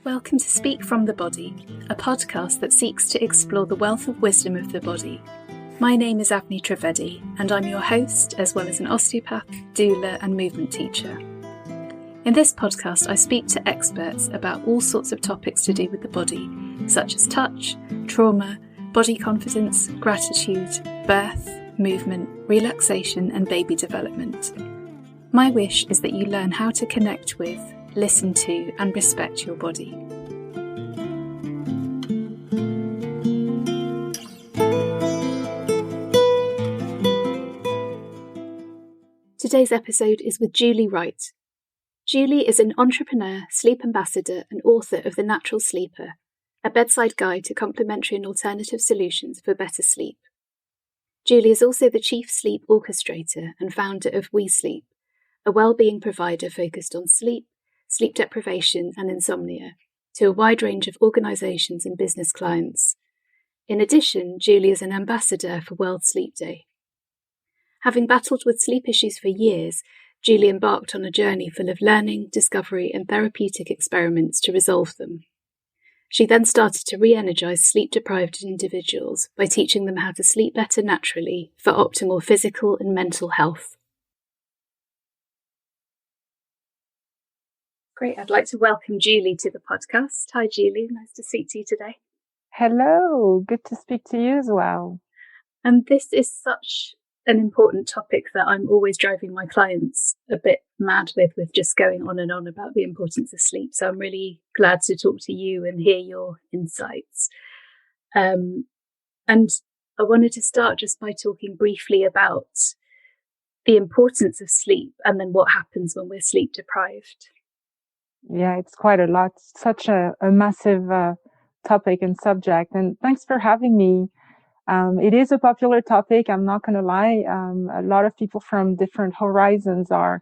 Welcome to Speak from the Body, a podcast that seeks to explore the wealth of wisdom of the body. My name is Avni Trivedi, and I'm your host, as well as an osteopath, doula, and movement teacher. In this podcast, I speak to experts about all sorts of topics to do with the body, such as touch, trauma, body confidence, gratitude, birth, movement, relaxation, and baby development. My wish is that you learn how to connect with, listen to, and respect your body. Today's episode is with Julie Wright. Julie is an entrepreneur, sleep ambassador, and author of The Natural Sleeper, a bedside guide to complementary and alternative solutions for better sleep. Julie is also the chief sleep orchestrator and founder of We Sleep, a well-being provider focused on sleep deprivation and insomnia, to a wide range of organisations and business clients. In addition, Julie is an ambassador for World Sleep Day. Having battled with sleep issues for years, Julie embarked on a journey full of learning, discovery and therapeutic experiments to resolve them. She then started to re-energise sleep-deprived individuals by teaching them how to sleep better naturally for optimal physical and mental health. Great. I'd like to welcome Julie to the podcast. Hi, Julie. Nice to speak to you today. Hello. Good to speak to you as well. And this is such an important topic that I'm always driving my clients a bit mad with just going on and on about the importance of sleep. So I'm really glad to talk to you and hear your insights. And I wanted to start just by talking briefly about the importance of sleep and then what happens when we're sleep deprived. Yeah, it's quite a lot. Such a massive topic and subject. And thanks for having me. It is a popular topic. I'm not going to lie. A lot of people from different horizons are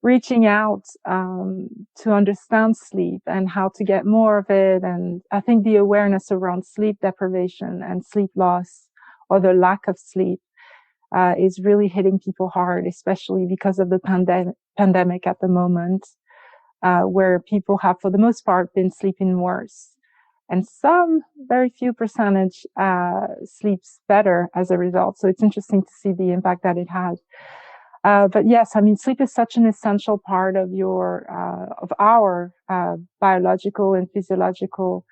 reaching out to understand sleep and how to get more of it. And I think the awareness around sleep deprivation and sleep loss or the lack of sleep is really hitting people hard, especially because of the pandemic at the moment. Where people have, for the most part, been sleeping worse. And some, very few percentage, sleeps better as a result. So it's interesting to see the impact that it has. But yes, I mean, sleep is such an essential part of our biological and physiological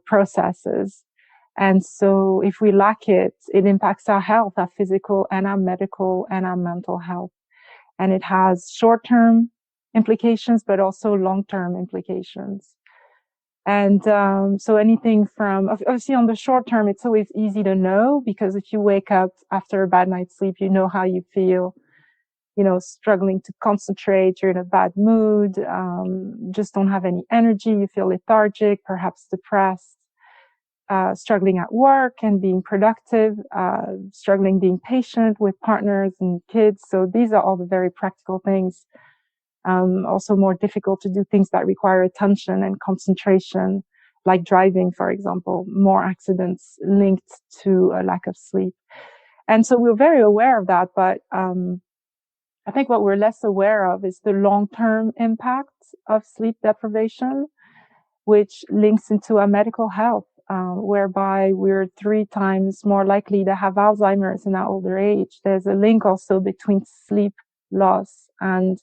processes. And so if we lack it, it impacts our health, our physical and our medical and our mental health. And it has short-term implications, but also long-term implications. And so anything from, obviously on the short term, it's always easy to know, because if you wake up after a bad night's sleep, you know how you feel, struggling to concentrate, you're in a bad mood, just don't have any energy, you feel lethargic, perhaps depressed, struggling at work and being productive, struggling being patient with partners and kids. So these are all the very practical things. Also more difficult to do things that require attention and concentration, like driving, for example, more accidents linked to a lack of sleep. And so we're very aware of that, but I think what we're less aware of is the long-term impact of sleep deprivation, which links into our medical health, whereby we're 3 times more likely to have Alzheimer's in our older age. There's a link also between sleep loss and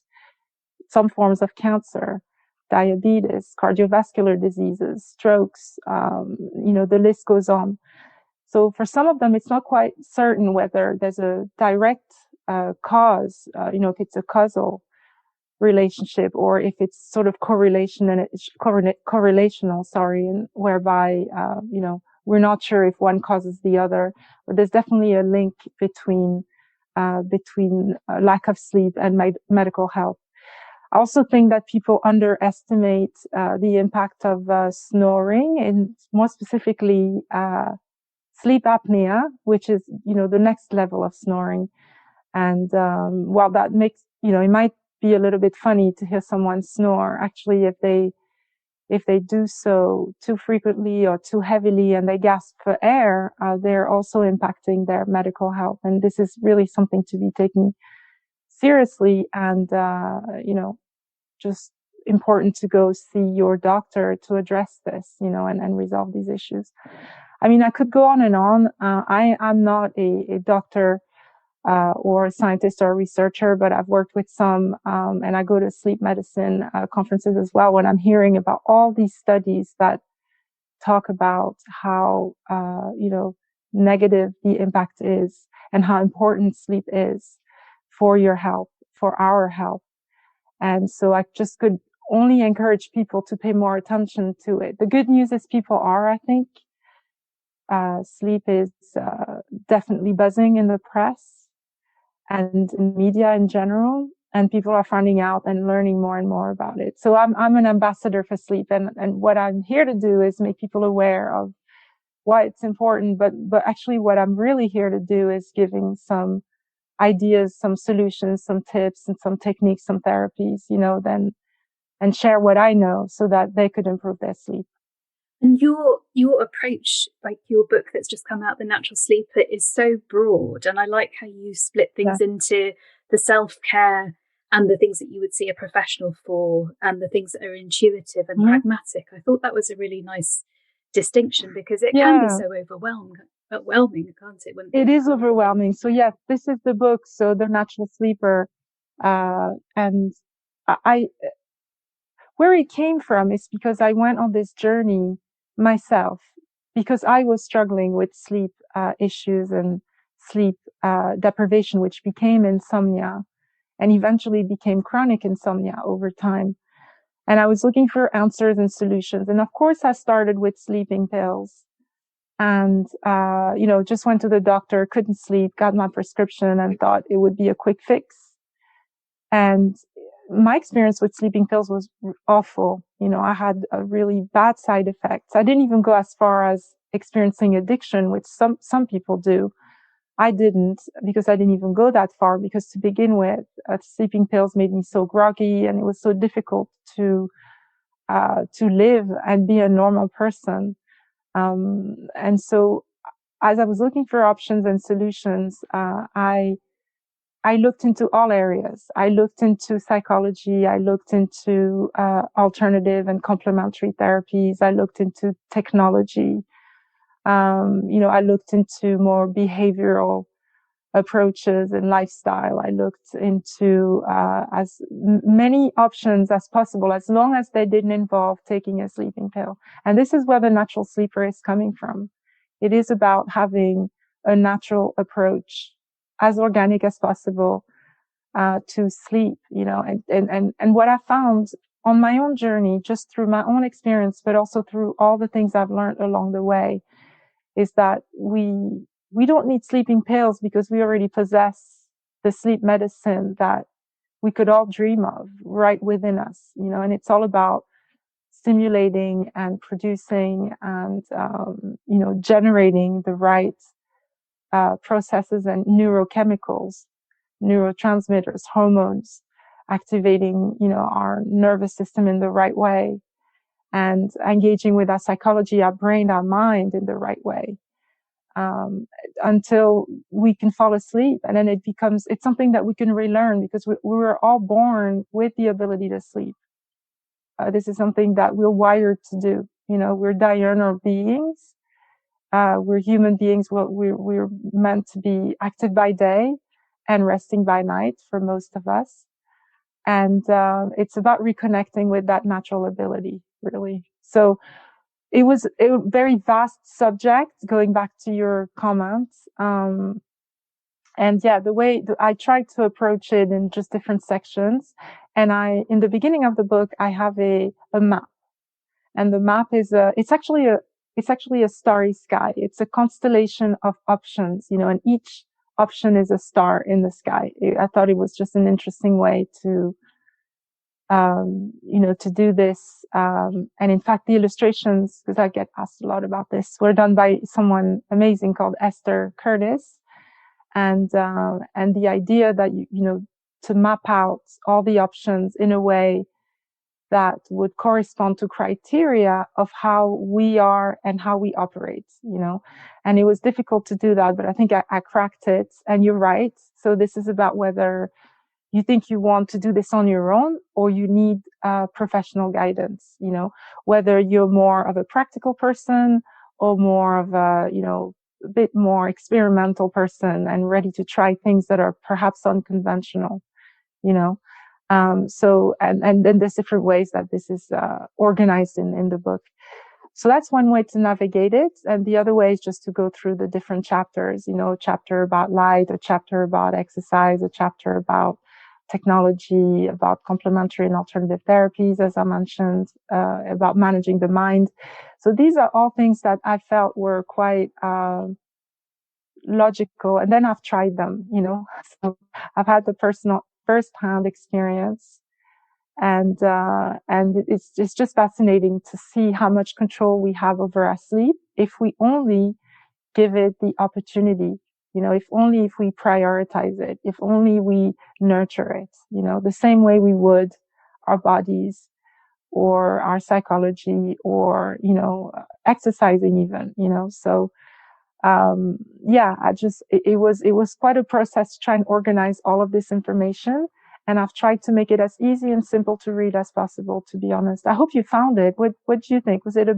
some forms of cancer, diabetes, cardiovascular diseases, strokes, the list goes on. So for some of them, it's not quite certain whether there's a direct cause, if it's a causal relationship, or if it's sort of correlational, and whereby, we're not sure if one causes the other, but there's definitely a link between lack of sleep and medical health. I also think that people underestimate the impact of snoring, and more specifically sleep apnea, which is the next level of snoring. And while that makes it might be a little bit funny to hear someone snore, actually if they do so too frequently or too heavily and they gasp for air, they're also impacting their medical health. And this is really something to be taken seriously and just important to go see your doctor to address this, and resolve these issues. I mean, I could go on and on. I am not a doctor or a scientist or a researcher, but I've worked with some, and I go to sleep medicine conferences as well when I'm hearing about all these studies that talk about how, negative the impact is and how important sleep is for your health, for our health. And so I just could only encourage people to pay more attention to it. The good news is people are, I think. Sleep is definitely buzzing in the press and in media in general, and people are finding out and learning more and more about it. So I'm an ambassador for sleep, and what I'm here to do is make people aware of why it's important, but actually what I'm really here to do is giving some ideas, some solutions, some tips, and some techniques, some therapies, and share what I know so that they could improve their sleep. And your approach, like your book that's just come out, The Natural Sleeper, is so broad. And I like how you split things into the self-care and the things that you would see a professional for, and the things that are intuitive and pragmatic. I thought that was a really nice distinction, because it can be so overwhelming, can't it? It is overwhelming. So yes, this is the book. So The Natural Sleeper. And where it came from is because I went on this journey myself, because I was struggling with sleep issues and sleep deprivation, which became insomnia and eventually became chronic insomnia over time. And I was looking for answers and solutions. And of course, I started with sleeping pills and, just went to the doctor, couldn't sleep, got my prescription and thought it would be a quick fix. And my experience with sleeping pills was awful. I had a really bad side effects. I didn't even go as far as experiencing addiction, which some people do. I didn't, because I didn't even go that far, because to begin with, sleeping pills made me so groggy, and it was so difficult to live and be a normal person. And so as I was looking for options and solutions, I looked into all areas. I looked into psychology. I looked into alternative and complementary therapies. I looked into technology. I looked into more behavioral approaches and lifestyle. I looked into as many options as possible, as long as they didn't involve taking a sleeping pill. And this is where the natural sleeper is coming from. It is about having a natural approach, as organic as possible, to sleep, and what I found on my own journey, just through my own experience, but also through all the things I've learned along the way, is that we don't need sleeping pills, because we already possess the sleep medicine that we could all dream of right within us, and it's all about stimulating and producing and, generating the right processes and neurochemicals, neurotransmitters, hormones, activating, our nervous system in the right way, and engaging with our psychology, our brain, our mind in the right way, until we can fall asleep. And then it's something that we can relearn, because we were all born with the ability to sleep. This is something that we're wired to do. We're diurnal beings. We're human beings. We're meant to be active by day and resting by night for most of us. And it's about reconnecting with that natural ability, really. So it was a very vast subject, going back to your comments. And yeah, the way I tried to approach it in just different sections. And in the beginning of the book, I have a map. And the map is it's actually a starry sky. It's a constellation of options, and each option is a star in the sky. I thought it was just an interesting way to, to do this. And in fact, the illustrations, because I get asked a lot about this, were done by someone amazing called Esther Curtis. And the idea that, to map out all the options in a way that would correspond to criteria of how we are and how we operate, and it was difficult to do that, but I think I cracked it. And you're right. So this is about whether you think you want to do this on your own, or you need professional guidance, whether you're more of a practical person or more of a bit more experimental person and ready to try things that are perhaps unconventional, you know. So, and then there's different ways that this is organized in the book. So that's one way to navigate it. And the other way is just to go through the different chapters, a chapter about light, a chapter about exercise, a chapter about technology, about complementary and alternative therapies, as I mentioned, about managing the mind. So these are all things that I felt were quite logical. And then I've tried them, So I've had the personal first-hand experience. And it's just fascinating to see how much control we have over our sleep if we only give it the opportunity, if we prioritize it, if only we nurture it, the same way we would our bodies or our psychology or, exercising even, So, it was quite a process to try and organize all of this information. And I've tried to make it as easy and simple to read as possible, to be honest. I hope you found it. What do you think? Was it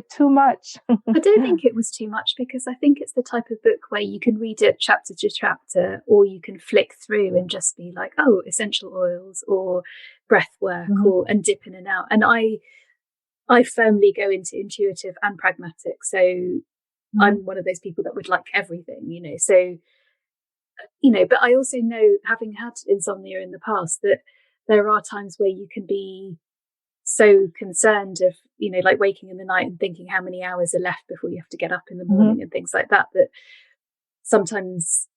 too much? I don't think it was too much, because I think it's the type of book where you can read it chapter to chapter, or you can flick through and just be like, oh, essential oils or breath work, and dip in and out. And I firmly go into intuitive and pragmatic. So I'm one of those people that would like everything, So, but I also know, having had insomnia in the past, that there are times where you can be so concerned of, like waking in the night and thinking how many hours are left before you have to get up in the morning and things like that, that sometimes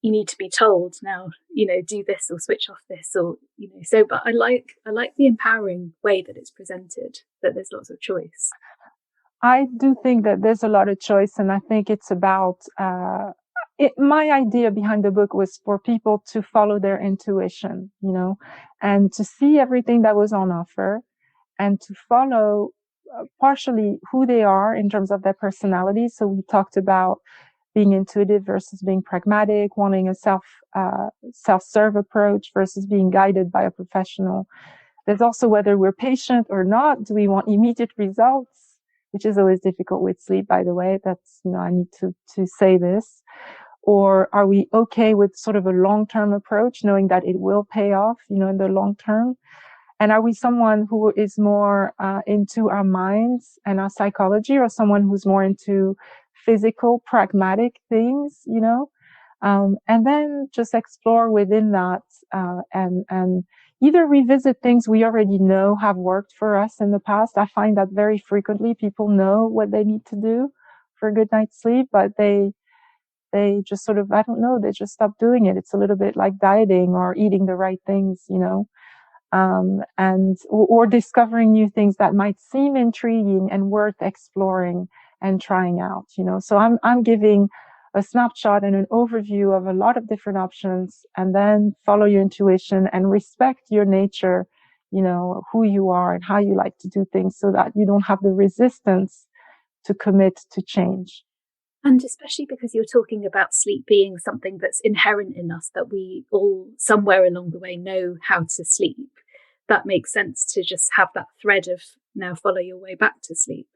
you need to be told now, do this or switch off this, or, so, but I like the empowering way that it's presented, that there's lots of choice. I do think that there's a lot of choice, and I think it's about, my idea behind the book was for people to follow their intuition, and to see everything that was on offer, and to follow partially who they are in terms of their personality. So we talked about being intuitive versus being pragmatic, wanting a self-serve approach versus being guided by a professional. There's also whether we're patient or not. Do we want immediate results? Which is always difficult with sleep, by the way. That's, I need to say this. Or are we okay with sort of a long-term approach, knowing that it will pay off, in the long term? And are we someone who is more into our minds and our psychology, or someone who's more into physical, pragmatic things, and then just explore within that, and either revisit things we already know have worked for us in the past. I find that very frequently people know what they need to do for a good night's sleep, but they just sort of, I don't know, they just stop doing it. It's a little bit like dieting or eating the right things, or discovering new things that might seem intriguing and worth exploring and trying out, So I'm giving a snapshot and an overview of a lot of different options, and then follow your intuition and respect your nature, who you are and how you like to do things, so that you don't have the resistance to commit to change. And especially because you're talking about sleep being something that's inherent in us, that we all somewhere along the way know how to sleep, that makes sense to just have that thread of now follow your way back to sleep.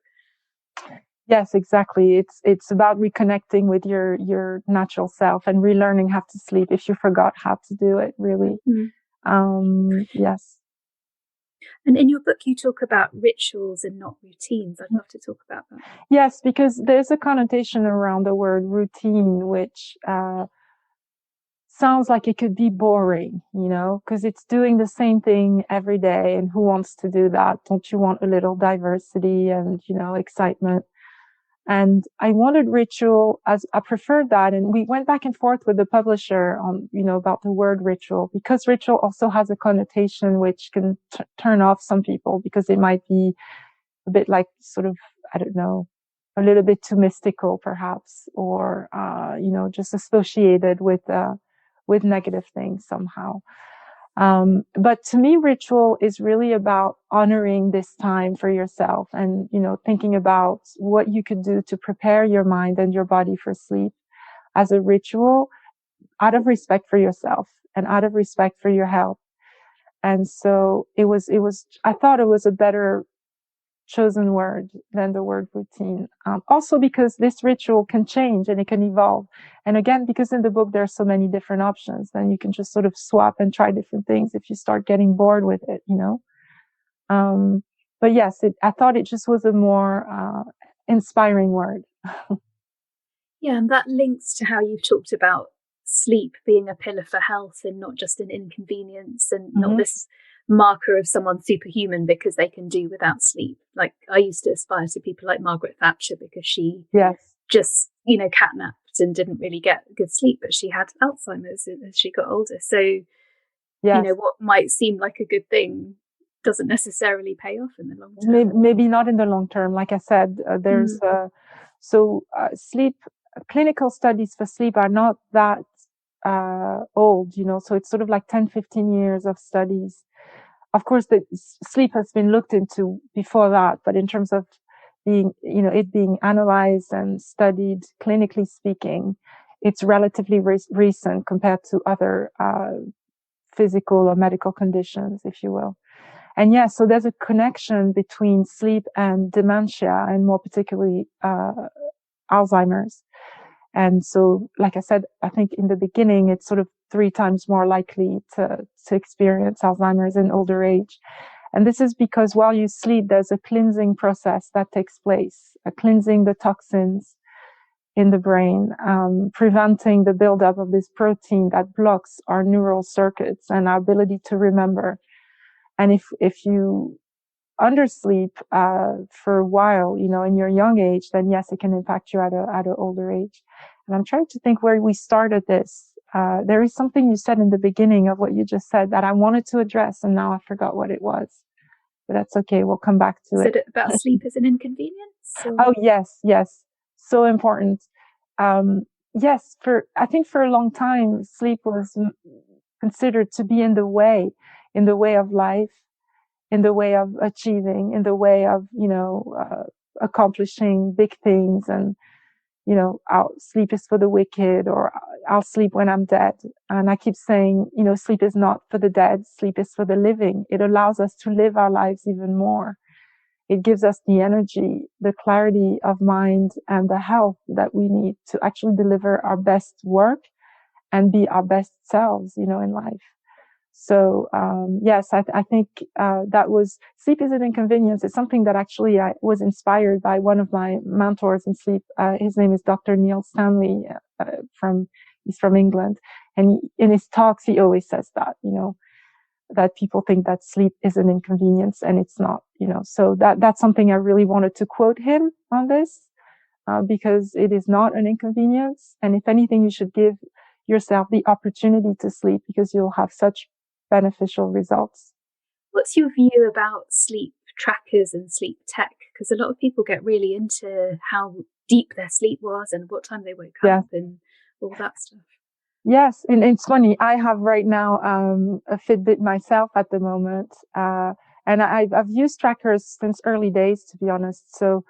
Yes, exactly. It's about reconnecting with your natural self and relearning how to sleep if you forgot how to do it, really. Yes. And in your book, you talk about rituals and not routines. I'd love to talk about that. Yes, because there's a connotation around the word routine, which sounds like it could be boring, because it's doing the same thing every day. And who wants to do that? Don't you want a little diversity and, excitement? And I wanted ritual, as I preferred that. And we went back and forth with the publisher on, about the word ritual, because ritual also has a connotation which can turn off some people, because it might be a bit like sort of, I don't know, a little bit too mystical perhaps, or, just associated with negative things somehow. But to me, ritual is really about honoring this time for yourself and, thinking about what you could do to prepare your mind and your body for sleep as a ritual, out of respect for yourself and out of respect for your health. And so I thought it was a better chosen word than the word routine. Also because this ritual can change and it can evolve. And again, because in the book there are so many different options, then you can just sort of swap and try different things if you start getting bored with it, But yes, I thought it just was a more inspiring word. Yeah, and that links to how you've talked about sleep being a pillar for health and not just an inconvenience, and not this marker of someone superhuman because they can do without sleep. Like, I used to aspire to people like Margaret Thatcher because she just, catnapped and didn't really get good sleep, but she had Alzheimer's as she got older. So, what might seem like a good thing doesn't necessarily pay off in the long term. Maybe not in the long term. Like I said, there's sleep. Clinical studies for sleep are not that old, so it's sort of like 10, 15 years of studies. Of course, the sleep has been looked into before that, but in terms of it being analyzed and studied, clinically speaking, it's relatively recent compared to other physical or medical conditions, if you will. And yes, so there's a connection between sleep and dementia, and more particularly Alzheimer's. And so, like I said, I think in the beginning, it's sort of 3 times more likely to experience Alzheimer's in older age. And this is because while you sleep, there's a cleansing process that takes place, cleansing the toxins in the brain, preventing the buildup of this protein that blocks our neural circuits and our ability to remember. And if you undersleep for a while, in your young age, then yes, it can impact you at an older age. And I'm trying to think where we started this. There is something you said in the beginning of what you just said that I wanted to address, and now I forgot what it was. But that's okay. We'll come back to it. Is it about sleep as an inconvenience? Or? Oh, yes. So important. Yes, I think for a long time, sleep was considered to be in the way of life, in the way of achieving, in the way of, accomplishing big things. And, sleep is for the wicked, or I'll sleep when I'm dead. And I keep saying, sleep is not for the dead. Sleep is for the living. It allows us to live our lives even more. It gives us the energy, the clarity of mind, and the health that we need to actually deliver our best work and be our best selves, in life. So, yes, I think that was sleep is an inconvenience. It's something that actually I was inspired by one of my mentors in sleep. His name is Dr. Neil Stanley, he's from England. And in his talks, he always says that, that people think that sleep is an inconvenience, and it's not, so that's something I really wanted to quote him on this, because it is not an inconvenience. And if anything, you should give yourself the opportunity to sleep, because you'll have such beneficial results. What's your view about sleep trackers and sleep tech? Because a lot of people get really into how deep their sleep was and what time they woke up and all that stuff. Yes, and it's funny. I have right now a Fitbit myself at the moment, and I've used trackers since early days, to be honest. So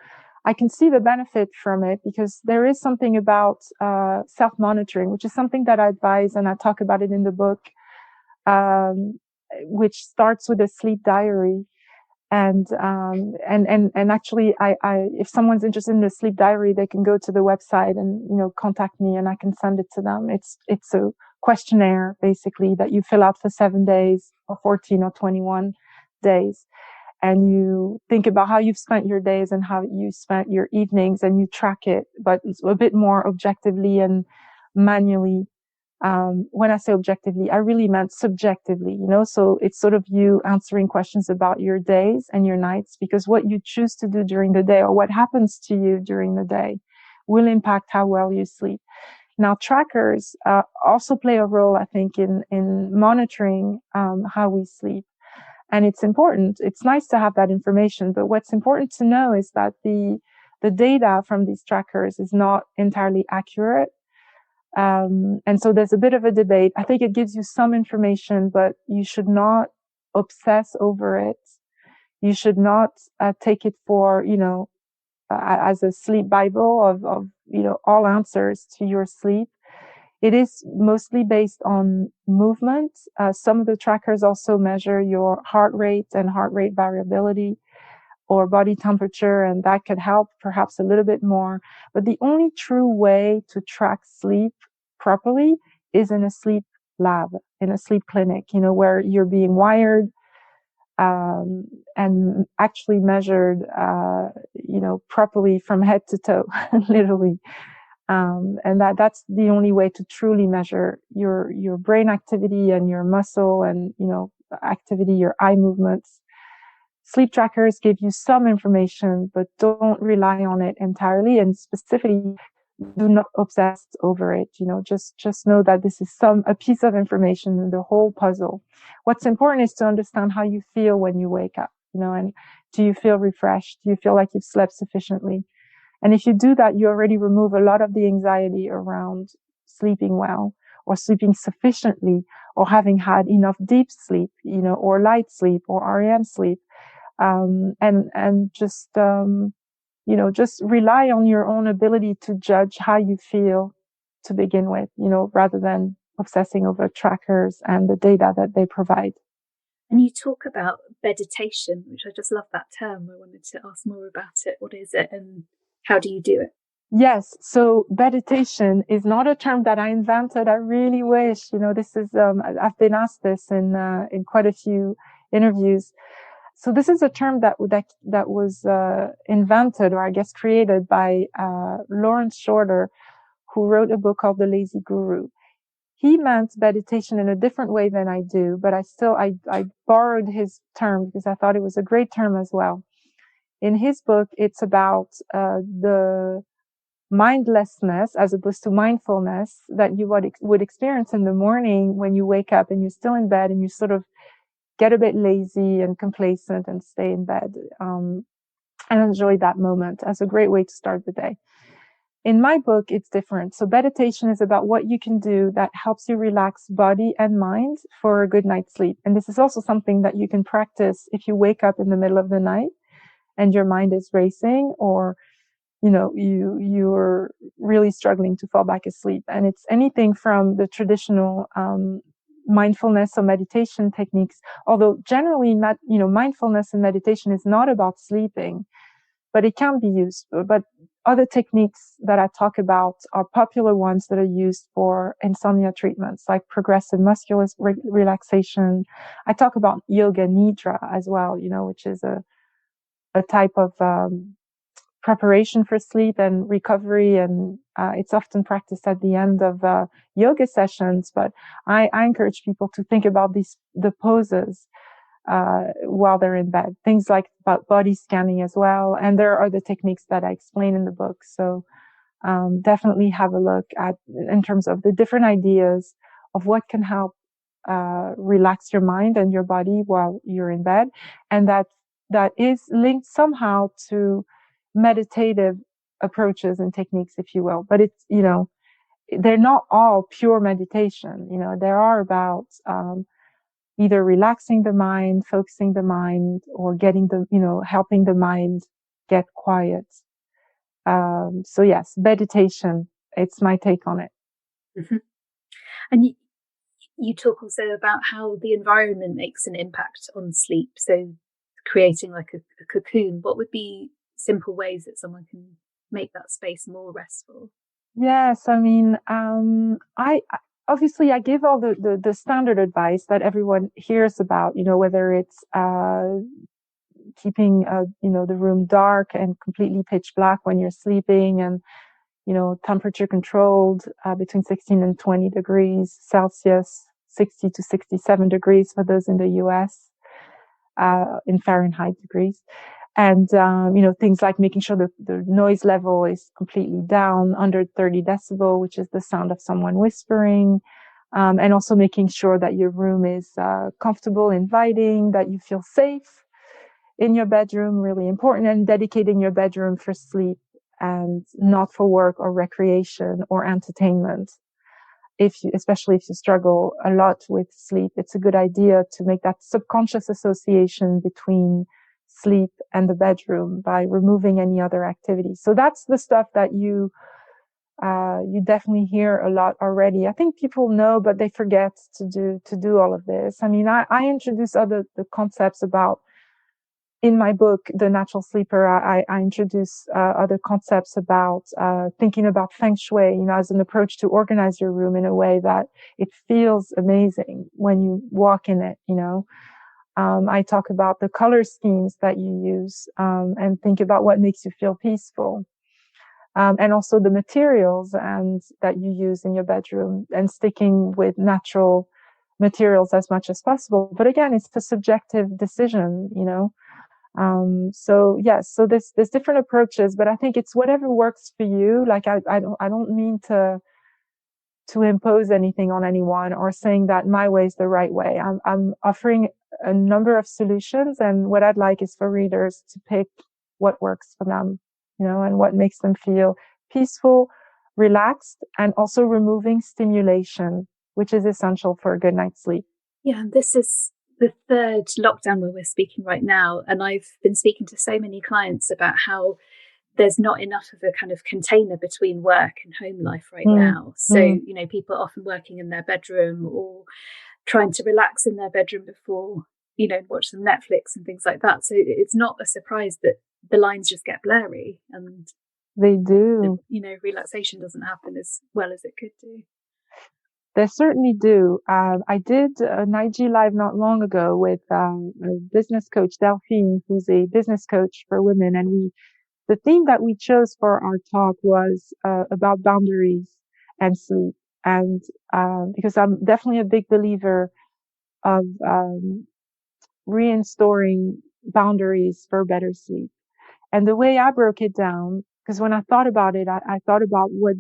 I can see the benefit from it, because there is something about self-monitoring, which is something that I advise, and I talk about it in the book, which starts with a sleep diary. And actually, I if someone's interested in the sleep diary, they can go to the website and, contact me, and I can send it to them. It's a questionnaire, basically, that you fill out for 7 days or 14 or 21 days. And you think about how you've spent your days and how you spent your evenings, and you track it, but it's a bit more objectively and manually. When I say objectively, I really meant subjectively, so it's sort of you answering questions about your days and your nights, because what you choose to do during the day, or what happens to you during the day, will impact how well you sleep. Now, trackers also play a role, I think, in monitoring how we sleep. And it's important. It's nice to have that information, but what's important to know is that the data from these trackers is not entirely accurate. And so there's a bit of a debate. I think it gives you some information, but you should not obsess over it. You should not take it for, as a sleep Bible of all answers to your sleep. It is mostly based on movement. Some of the trackers also measure your heart rate and heart rate variability or body temperature, and that could help perhaps a little bit more. But the only true way to track sleep properly is in a sleep lab, in a sleep clinic, where you're being wired and actually measured, properly from head to toe, literally. And that's the only way to truly measure your brain activity and your muscle and, activity, your eye movements. Sleep trackers give you some information, but don't rely on it entirely. And specifically, do not obsess over it. Just know that this is a piece of information in the whole puzzle. What's important is to understand how you feel when you wake up, and do you feel refreshed? Do you feel like you've slept sufficiently? And if you do that, you already remove a lot of the anxiety around sleeping well or sleeping sufficiently or having had enough deep sleep, or light sleep or REM sleep. And just rely on your own ability to judge how you feel to begin with, rather than obsessing over trackers and the data that they provide. And you talk about meditation, which I just love that term. I wanted to ask more about it. What is it and how do you do it? Yes. So meditation is not a term that I invented. I really wish, this is, I've been asked this in quite a few interviews. So this is a term that was invented, or I guess created, by Lawrence Shorter, who wrote a book called The Lazy Guru. He meant meditation in a different way than I do, but I borrowed his term because I thought it was a great term as well. In his book, it's about the mindlessness as opposed to mindfulness that you would experience in the morning when you wake up and you're still in bed and you sort of get a bit lazy and complacent and stay in bed, and enjoy that moment as a great way to start the day. In my book, it's different. So meditation is about what you can do that helps you relax body and mind for a good night's sleep. And this is also something that you can practice if you wake up in the middle of the night and your mind is racing, or you're really struggling to fall back asleep. And it's anything from the traditional mindfulness or meditation techniques, although generally mindfulness and meditation is not about sleeping, but it can be used. But other techniques that I talk about are popular ones that are used for insomnia treatments, like progressive muscular relaxation. I talk about yoga nidra as well, which is a type of preparation for sleep and recovery, and it's often practiced at the end of yoga sessions. But I encourage people to think about the poses while they're in bed. Things like about body scanning as well, and there are other techniques that I explain in the book. So definitely have a look at in terms of the different ideas of what can help relax your mind and your body while you're in bed, and that is linked somehow to meditative approaches and techniques, if you will. But it's, they're not all pure meditation. They are about either relaxing the mind, focusing the mind, or helping the mind get quiet. So yes, meditation, it's my take on it. Mm-hmm. And you talk also about how the environment makes an impact on sleep. So creating like a cocoon, what would be simple ways that someone can make that space more restful? Yes, I mean, I obviously I give all the standard advice that everyone hears about, whether it's keeping the room dark and completely pitch black when you're sleeping, and temperature controlled between 16 and 20 degrees Celsius, 60 to 67 degrees for those in the US, in Fahrenheit degrees. And, things like making sure the noise level is completely down under 30 decibel, which is the sound of someone whispering. And also making sure that your room is comfortable, inviting, that you feel safe in your bedroom, really important, and dedicating your bedroom for sleep and not for work or recreation or entertainment. Especially if you struggle a lot with sleep, it's a good idea to make that subconscious association between sleep and the bedroom by removing any other activity. So that's the stuff that you You definitely hear a lot already. I think people know, but they forget to do all of this. I mean, I introduce the concepts about, in my book, The Natural Sleeper. I introduce other concepts about thinking about feng shui, as an approach to organize your room in a way that it feels amazing when you walk in it. I talk about the color schemes that you use, and think about what makes you feel peaceful. And also the materials and that you use in your bedroom, and sticking with natural materials as much as possible. But again, it's a subjective decision. So yes, so there's different approaches, but I think it's whatever works for you. Like I don't mean to impose anything on anyone or saying that my way is the right way. I'm offering a number of solutions, and what I'd like is for readers to pick what works for them, and what makes them feel peaceful, relaxed, and also removing stimulation, which is essential for a good night's sleep. Yeah, and this is the third lockdown where we're speaking right now, and I've been speaking to so many clients about how there's not enough of a kind of container between work and home life right now. So, people are often working in their bedroom or trying to relax in their bedroom before, watch some Netflix and things like that. So it's not a surprise that the lines just get blurry, and they do. Relaxation doesn't happen as well as it could do. They certainly do. I did an IG Live not long ago with a business coach, Delphine, who's a business coach for women. And the theme that we chose for our talk was about boundaries and sleep. And because I'm definitely a big believer of reinstalling boundaries for better sleep. And the way I broke it down, because when I thought about it, I thought about what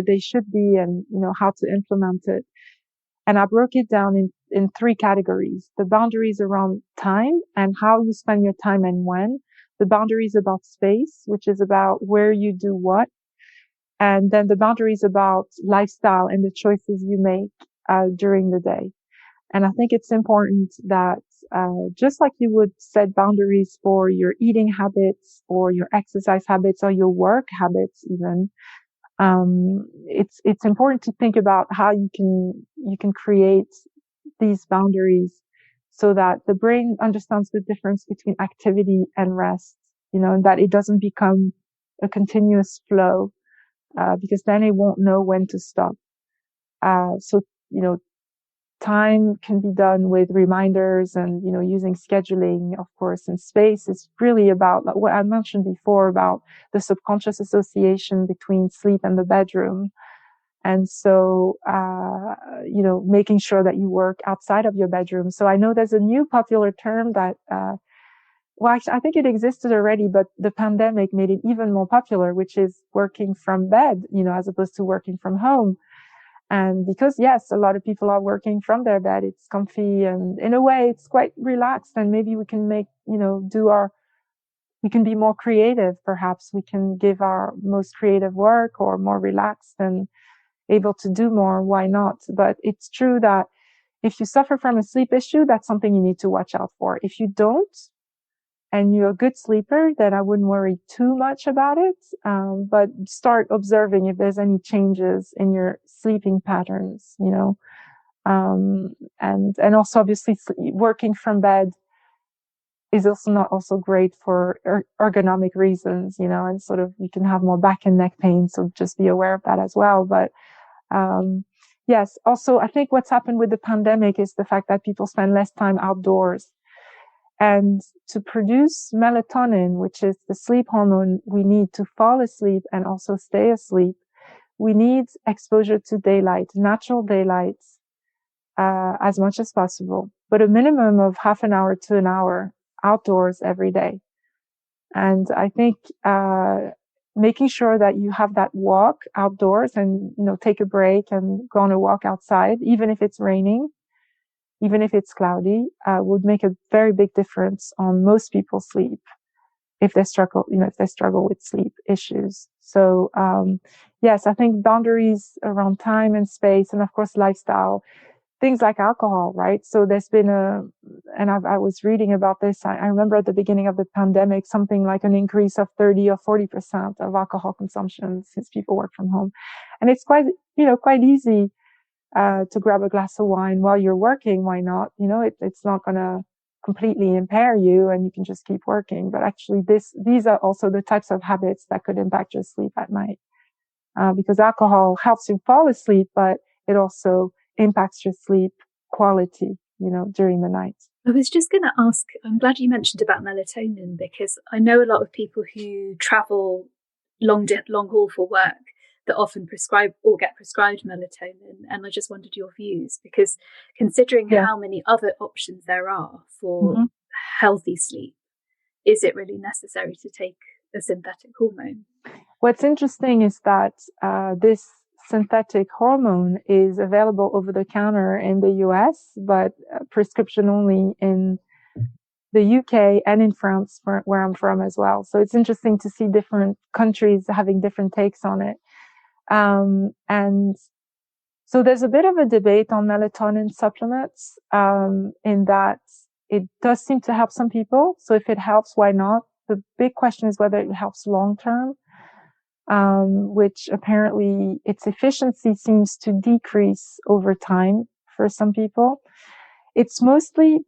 they should be, and, how to implement it. And I broke it down in three categories: the boundaries around time and how you spend your time and when, the boundaries about space, which is about where you do what, and then the boundaries about lifestyle and the choices you make during the day. And I think it's important that just like you would set boundaries for your eating habits or your exercise habits or your work habits even, it's important to think about how you can create these boundaries so that the brain understands the difference between activity and rest, and that it doesn't become a continuous flow, because then it won't know when to stop. So, time can be done with reminders and, using scheduling, of course, and space is really about like what I mentioned before about the subconscious association between sleep and the bedroom. And so, making sure that you work outside of your bedroom. So I know there's a new popular term that, actually, I think it existed already, but the pandemic made it even more popular, which is working from bed, as opposed to working from home. And because, yes, a lot of people are working from their bed, it's comfy and in a way it's quite relaxed, and maybe we can we can be more creative. Perhaps we can give our most creative work or more relaxed and able to do more. Why not? But it's true that if you suffer from a sleep issue, that's something you need to watch out for. If you don't, and you're a good sleeper, then I wouldn't worry too much about it. But start observing if there's any changes in your sleeping patterns, and also obviously working from bed is also not also great for ergonomic reasons, and sort of you can have more back and neck pain. So just be aware of that as well. But, yes, also I think what's happened with the pandemic is the fact that people spend less time outdoors. And to produce melatonin, which is the sleep hormone we need to fall asleep and also stay asleep, we need exposure to daylight, natural daylight, as much as possible, but a minimum of half an hour to an hour outdoors every day. And I think making sure that you have that walk outdoors and, take a break and go on a walk outside, even if it's raining, even if it's cloudy, would make a very big difference on most people's sleep if they struggle with sleep issues. So, yes, I think boundaries around time and space, and of course, lifestyle, things like alcohol, right? So there's been and I was reading about this. I remember at the beginning of the pandemic, something like an increase of 30 or 40% of alcohol consumption since people work from home. And it's quite easy to grab a glass of wine while you're working. Why not? It's not going to completely impair you, and you can just keep working. But actually, these are also the types of habits that could impact your sleep at night, because alcohol helps you fall asleep, but it also impacts your sleep quality, during the night. I was just going to ask, I'm glad you mentioned about melatonin, because I know a lot of people who travel long haul for work that often prescribe or get prescribed melatonin. And I just wondered your views, because considering how many other options there are for healthy sleep, is it really necessary to take a synthetic hormone? What's interesting is that this synthetic hormone is available over the counter in the US, but prescription only in the UK and in France, where I'm from as well. So it's interesting to see different countries having different takes on it. And so there's a bit of a debate on melatonin supplements, in that it does seem to help some people. So if it helps, why not? The big question is whether it helps long term, which apparently its efficiency seems to decrease over time for some people. It's mostly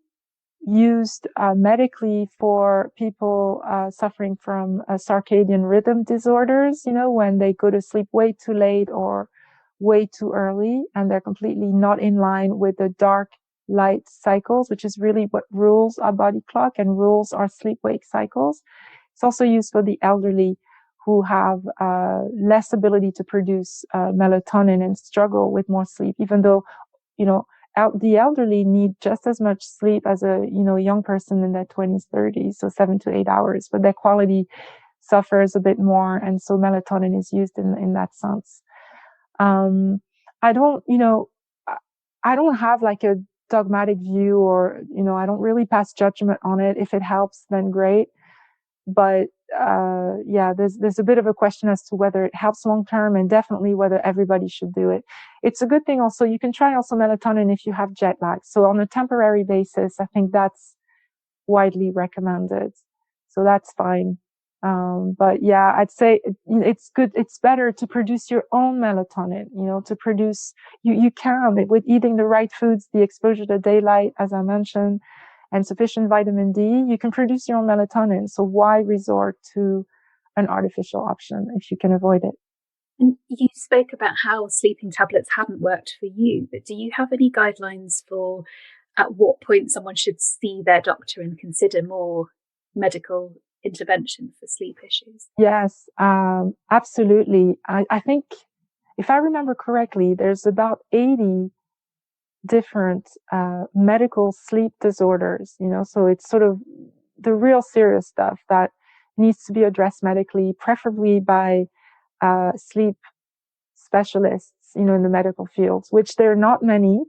used medically for people suffering from circadian rhythm disorders, when they go to sleep way too late or way too early, and they're completely not in line with the dark light cycles, which is really what rules our body clock and rules our sleep-wake cycles. It's also used for the elderly who have less ability to produce melatonin and struggle with more sleep, even though, the elderly need just as much sleep as a young person in their 20s, 30s, so 7 to 8 hours, but their quality suffers a bit more, and so melatonin is used in that sense. I don't have like a dogmatic view, or I don't really pass judgment on it. If it helps, then great. But there's a bit of a question as to whether it helps long term, and definitely whether everybody should do it. It's a good thing also. You can try also melatonin if you have jet lag. So on a temporary basis, I think that's widely recommended. So that's fine. But yeah, I'd say it's good. It's better to produce your own melatonin, to produce, you can, with eating the right foods, the exposure to daylight, as I mentioned, and sufficient vitamin D, you can produce your own melatonin. So why resort to an artificial option if you can avoid it? And you spoke about how sleeping tablets hadn't worked for you, but do you have any guidelines for at what point someone should see their doctor and consider more medical intervention for sleep issues? Yes, absolutely. I think, if I remember correctly, there's about 80 different medical sleep disorders, so it's sort of the real serious stuff that needs to be addressed medically, preferably by sleep specialists, in the medical fields, which there are not many,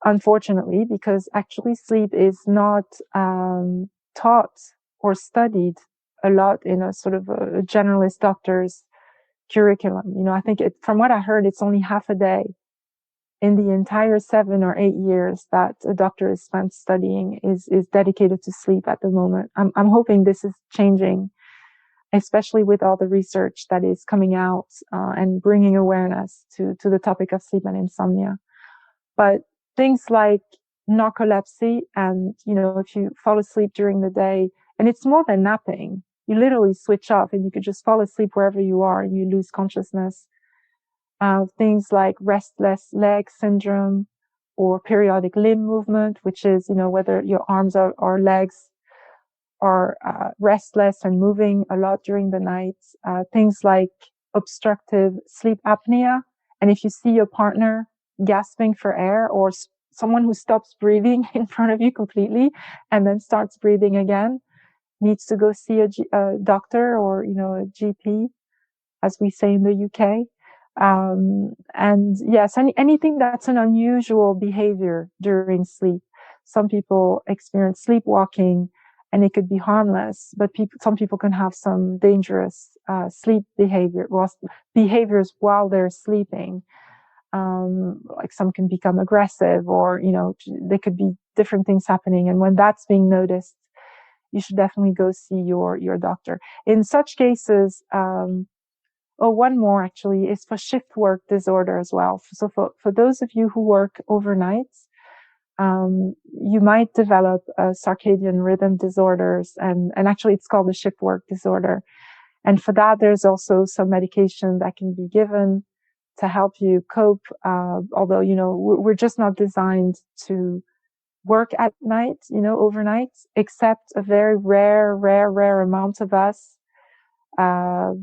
unfortunately, because actually sleep is not taught or studied a lot in a sort of a generalist doctor's curriculum. I think from what I heard, it's only half a day in the entire 7 or 8 years that a doctor is spent studying is dedicated to sleep at the moment. I'm hoping this is changing, especially with all the research that is coming out and bringing awareness to the topic of sleep and insomnia. But things like narcolepsy, and if you fall asleep during the day, and it's more than napping, you literally switch off and you could just fall asleep wherever you are and you lose consciousness. Things like restless leg syndrome or periodic limb movement, which is, whether your arms or legs are restless and moving a lot during the night. Things like obstructive sleep apnea. And if you see your partner gasping for air, or someone who stops breathing in front of you completely and then starts breathing again, needs to go see a doctor, or, a GP, as we say in the UK. And yes, anything that's an unusual behavior during sleep. Some people experience sleepwalking, and it could be harmless, but some people can have some dangerous sleep behaviors while they're sleeping. Like some can become aggressive, or they could be different things happening. And when that's being noticed, you should definitely go see your doctor. In such cases, one more actually is for shift work disorder as well. So for those of you who work overnight, you might develop circadian rhythm disorders, and actually it's called the shift work disorder. And for that, there's also some medication that can be given to help you cope. Although, we're just not designed to work at night, overnight, except a very rare amount of us.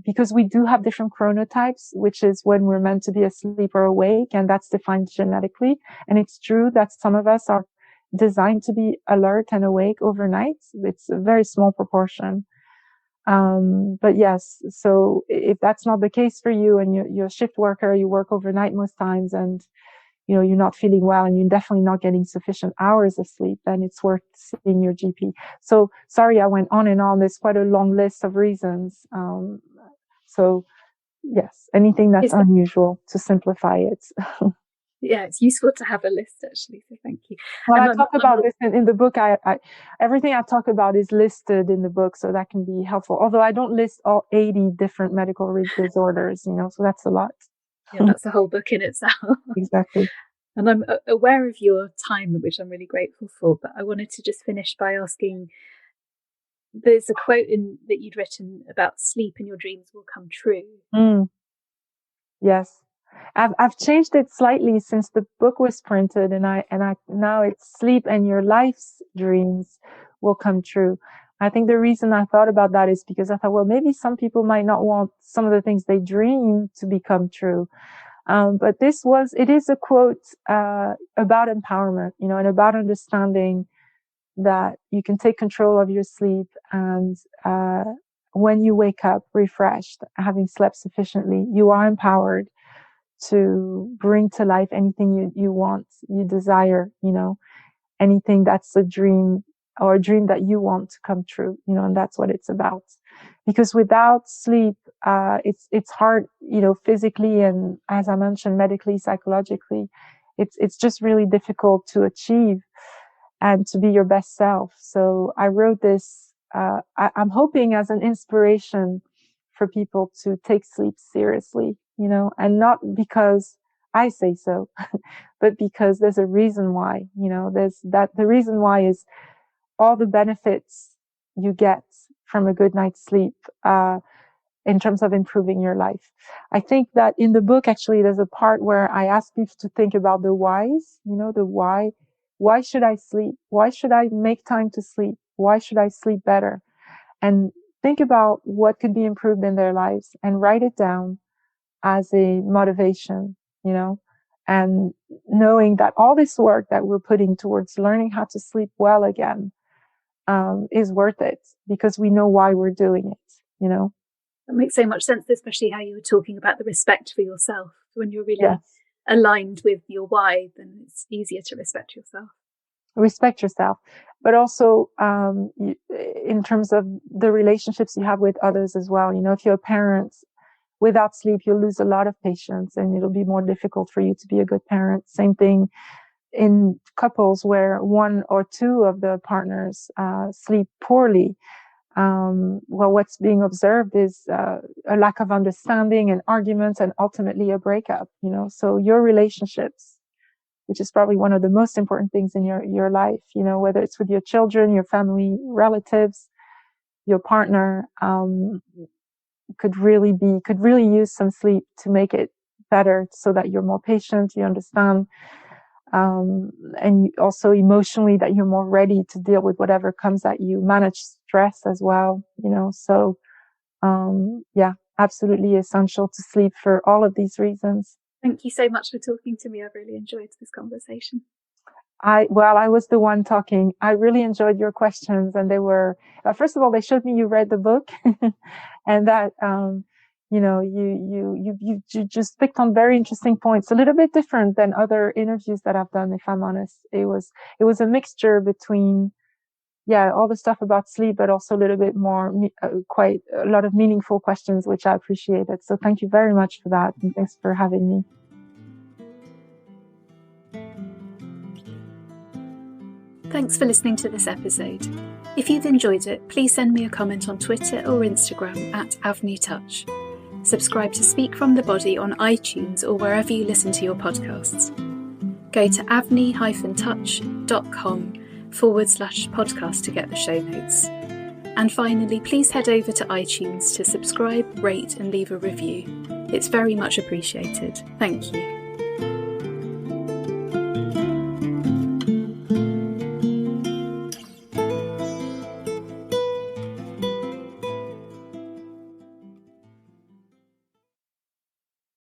Because we do have different chronotypes, which is when we're meant to be asleep or awake, and that's defined genetically. And it's true that some of us are designed to be alert and awake overnight. It's a very small proportion. But yes, so if that's not the case for you and you're a shift worker, you work overnight most times, and you're not feeling well and you're definitely not getting sufficient hours of sleep, then it's worth seeing your GP. So sorry, I went on and on. There's quite a long list of reasons. So yes, anything that's unusual, to simplify it. Yeah, it's useful to have a list, actually, so thank you. Well, I talk about this in the book. Everything I talk about is listed in the book, so that can be helpful. Although I don't list all 80 different medical disorders, so that's a lot. Yeah, that's a whole book in itself. Exactly. And I'm aware of your time, which I'm really grateful for, but I wanted to just finish by asking, there's a quote that you'd written about sleep and your dreams will come true. Yes. I've changed it slightly since the book was printed, and I now it's sleep and your life's dreams will come true. I think the reason I thought about that is because I thought, well, maybe some people might not want some of the things they dream to become true. But it is a quote about empowerment, and about understanding that you can take control of your sleep, and when you wake up refreshed, having slept sufficiently, you are empowered to bring to life anything you want, you desire, anything that's a dream or a dream that you want to come true, and that's what it's about. Because without sleep, it's hard, physically, and as I mentioned, medically, psychologically, it's just really difficult to achieve and to be your best self. So I wrote this, I'm hoping as an inspiration for people to take sleep seriously, and not because I say so, but because there's a reason why, the reason why is all the benefits you get from a good night's sleep, in terms of improving your life. I think that in the book, actually, there's a part where I ask people to think about the whys, the why. Why should I sleep? Why should I make time to sleep? Why should I sleep better? And think about what could be improved in their lives and write it down as a motivation, and knowing that all this work that we're putting towards learning how to sleep well again, is worth it because we know why we're doing it, That makes so much sense, especially how you were talking about the respect for yourself. When you're really aligned with your why, then it's easier to respect yourself. Respect yourself, but also in terms of the relationships you have with others as well. If you're a parent, without sleep, you'll lose a lot of patience and it'll be more difficult for you to be a good parent. Same thing in couples where one or two of the partners sleep poorly. Well, what's being observed is a lack of understanding and arguments and ultimately a breakup, so your relationships, which is probably one of the most important things in your life, whether it's with your children, your family, relatives, your partner, could really use some sleep to make it better so that you're more patient, you understand, and also emotionally that you're more ready to deal with whatever comes at you, manage stress as well, so absolutely essential to sleep for all of these reasons. Thank you so much for talking to me. I've really enjoyed this conversation. I was the one talking. I really enjoyed your questions, and they were, first of all, they showed me you read the book and that, you just picked on very interesting points, a little bit different than other interviews that I've done, if I'm honest. It was a mixture between, all the stuff about sleep, but also a little bit more, quite a lot of meaningful questions, which I appreciated. So thank you very much for that. And thanks for having me. Thanks for listening to this episode. If you've enjoyed it, please send me a comment on Twitter or Instagram at AvniTouch. Subscribe to Speak from the Body on iTunes or wherever you listen to your podcasts. Go to avni-touch.com/podcast to get the show notes. And finally, please head over to iTunes to subscribe, rate and leave a review. It's very much appreciated. Thank you.